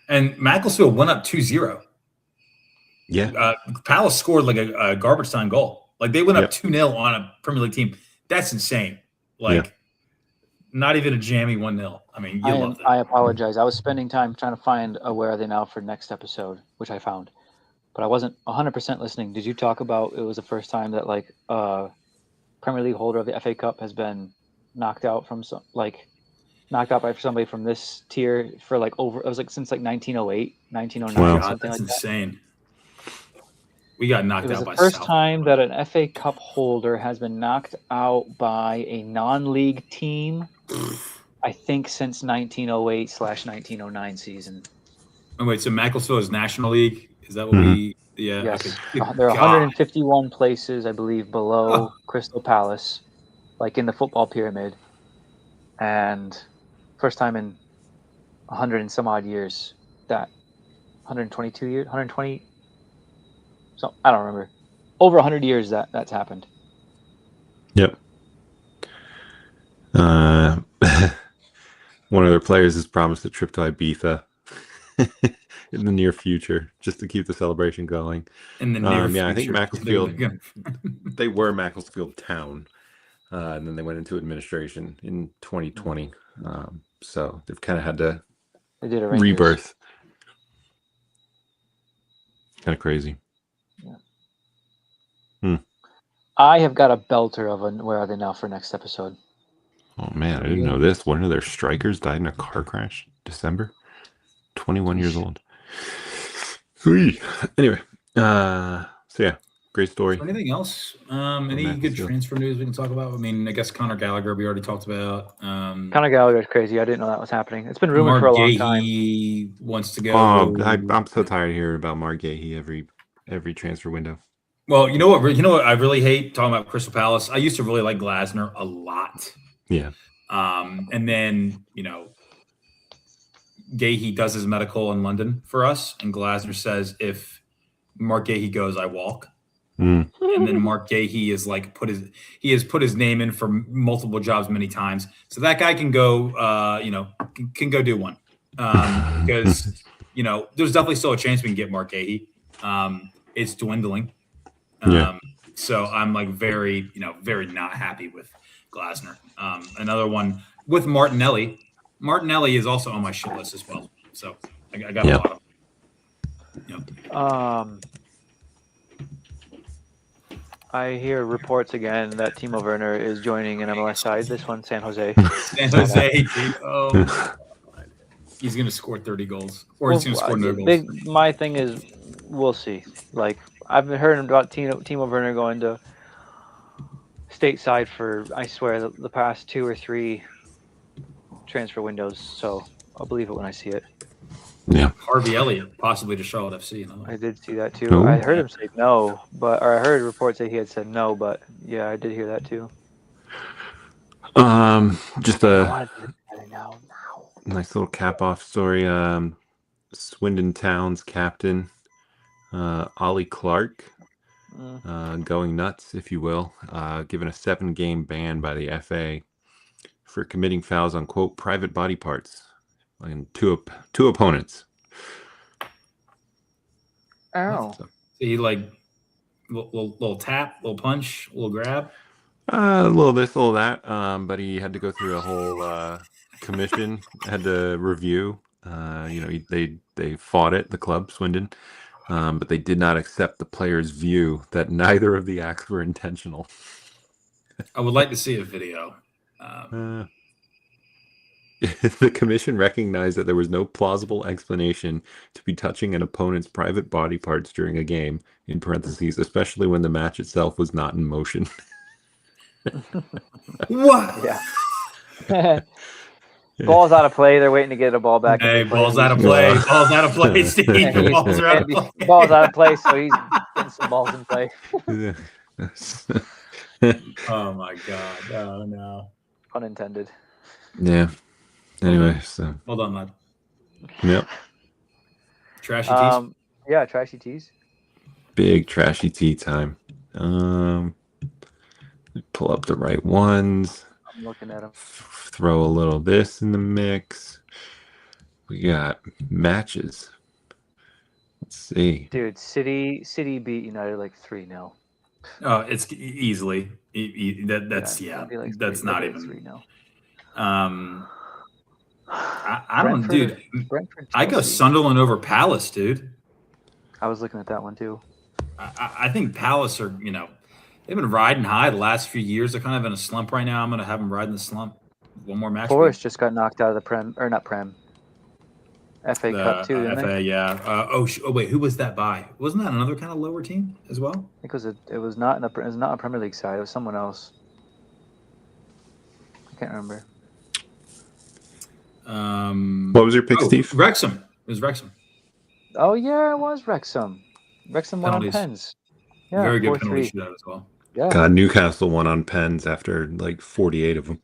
And Macclesfield went up 2-0. Yeah. Palace scored like a garbage time goal. Like they went up Yep. 2-0 on a Premier League team. That's insane. Like not even a jammy 1-0. I mean, you love that. I apologize. I was spending time trying to find a Where Are They Now for next episode, which I found. But I wasn't 100% listening. Did you talk about it was the first time that like Premier League holder of the FA Cup has been knocked out from knocked out by somebody from this tier for like over, it was like since like 1908, 1909, Wow. or something That's like that. insane. We got knocked It was out the by first South. time that an FA Cup holder has been knocked out by a non-league team, I think since 1908/1909 season. Oh, wait, so Macclesfield is National League? Is that what we? Yeah. Yes. Okay. There are God. 151 places, I believe, below Crystal Palace, like in the football pyramid. And first time in 100 and some odd years that 122 years, 120. So I don't remember. Over 100 years that's happened. Yep. One of their players has promised a trip to Ibiza in the near future, just to keep the celebration going. In the near future. I think Macclesfield. They were Macclesfield Town, and then they went into administration in 2020. So they've kind of had to They did a Rangers. rebirth. Kind of crazy. I have got a belter of a Where Are They Now for next episode. Oh man, I didn't know this. One of their strikers died in a car crash December. 21 years old. Sweet. Anyway, so yeah, great story. Anything else? Any good transfer news we can talk about? I mean, I guess Conor Gallagher we already talked about. Conor Gallagher is crazy. I didn't know that was happening. It's been rumored for a long time. He wants to go. I'm so tired of hearing about Mark Gahey every transfer window. Well, you know what I really hate talking about Crystal Palace. I used to really like Glasner a lot. Yeah. And then, Gahey does his medical in London for us, and Glasner says if Mark Gahey goes, I walk. And then Mark Gahey is like he has put his name in for multiple jobs many times. So that guy can go can go do one. Because there's definitely still a chance we can get Mark Gahey. It's dwindling. So I'm like very not happy with Glasner. Another one with Martinelli. Martinelli is also on my shit list as well. So I got a lot of them. I hear reports again that Timo Werner is joining an MLS side. This one, San Jose. San Jose. Oh, he's going to score 30 goals, or he's going to score no goals. My thing is, we'll see. Like I've been hearing about Timo Werner going to stateside for, I swear, the past 2 or 3 transfer windows. So I'll believe it when I see it. Yeah. Harvey Elliott, possibly to Charlotte FC. I did see that too. Ooh. I heard him say no, or I heard reports that he had said no, but yeah, I did hear that too. Just a nice little cap-off story. Swindon Town's captain, Ollie Clark, going nuts, if you will, given a 7-game ban by the FA for committing fouls on, quote, private body parts and two opponents. Oh. So he like little tap, little punch, little grab. A little this, a little that. But he had to go through a whole commission, had to review. They fought it, the club, Swindon, but they did not accept the player's view that neither of the acts were intentional. I would like to see a video. The commission recognized that there was no plausible explanation to be touching an opponent's private body parts during a game, in parentheses, especially when the match itself was not in motion. What? Yeah. Ball's out of play. They're waiting to get a ball back. Hey, ball's out of play. Ball's out of play, Steve. Balls are out of play. Ball's out of play, so he's getting some balls in play. Oh, my God. Oh, no. Pun intended. Yeah. Anyway, so. Hold on, lad. Yep. Trashy tees? Yeah, trashy tees. Big trashy tea time. Pull up the right ones. I'm looking at them. Throw a little this in the mix. We got matches. Let's see. Dude, City beat United like 3-0. Oh, it's easily. That's not even. 3-0. I don't, dude. Brentford, I go Chelsea. Sunderland over Palace, dude. I was looking at that one too. I think Palace are, they've been riding high the last few years. They're kind of in a slump right now. I'm going to have them ride in the slump. One more match. Forest just got knocked out of the Prem, or not Prem. FA Cup too, didn't FA, they? yeah. Wait, who was that by? Wasn't that another kind of lower team as well? I think it was not a Premier League side. It was someone else. I can't remember. What was your pick, Steve? Wrexham. It was Wrexham. Oh yeah, it was Wrexham. Wrexham won on pens. Yeah, very good 4-3. penalty shootout as well. Yeah. God, Newcastle won on pens after like 48 of them.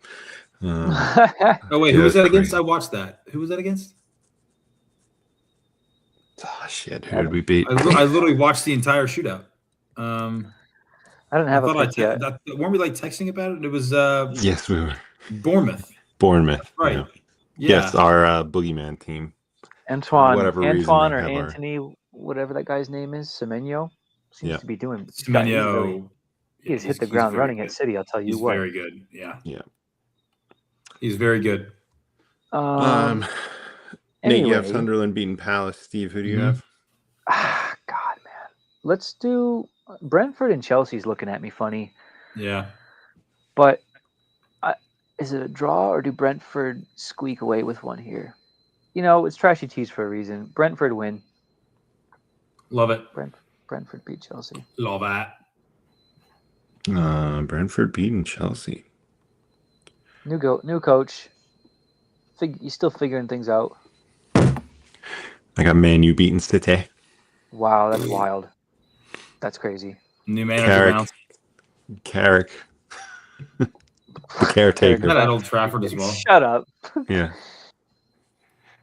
Oh wait, who was that against? I watched that. Who was that against? Oh shit! Who did we beat? I literally watched the entire shootout. I didn't have a pick yet. Weren't we like texting about it? It was yes, we were. Bournemouth. Right. Yeah. Yes, our boogeyman team. Antoine or Anthony, whatever that guy's name is, Semenyo, seems to be doing. Semenyo. He has hit the ground running at City. I'll tell you what. He's very good. Yeah. Yeah. He's very good. Nate, you have Sunderland beating Palace. Steve, who do you have? God, man. Let's do Brentford and Chelsea's looking at me funny. Yeah. But is it a draw or do Brentford squeak away with one here? It's trashy cheese for a reason. Brentford win. Love it. Brentford beat Chelsea. Love that. Brentford beating Chelsea. New coach. He's still figuring things out. I got Man U beating City. Wow, that's wild. That's crazy. New manager. Carrick. The caretaker. Not at Old Trafford as well. Shut up. Yeah.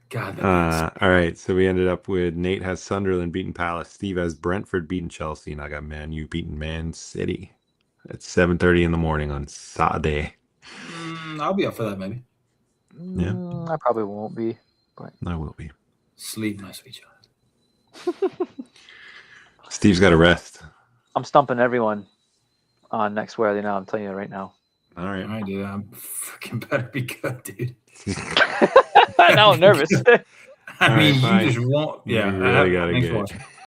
God. All right. So we ended up with Nate has Sunderland beating Palace. Steve has Brentford beating Chelsea. And I got Man U beating Man City at 7:30 in the morning on Saturday. I'll be up for that maybe. Yeah. I probably won't be. But I will be. Sleep, my sweet child. Steve's got to rest. I'm stumping everyone on next Where Are They Now. I'm telling you right now. All right, dude. I'm freaking better be good, dude. Now I'm nervous. I mean, you just won't. Yeah, you really got to get.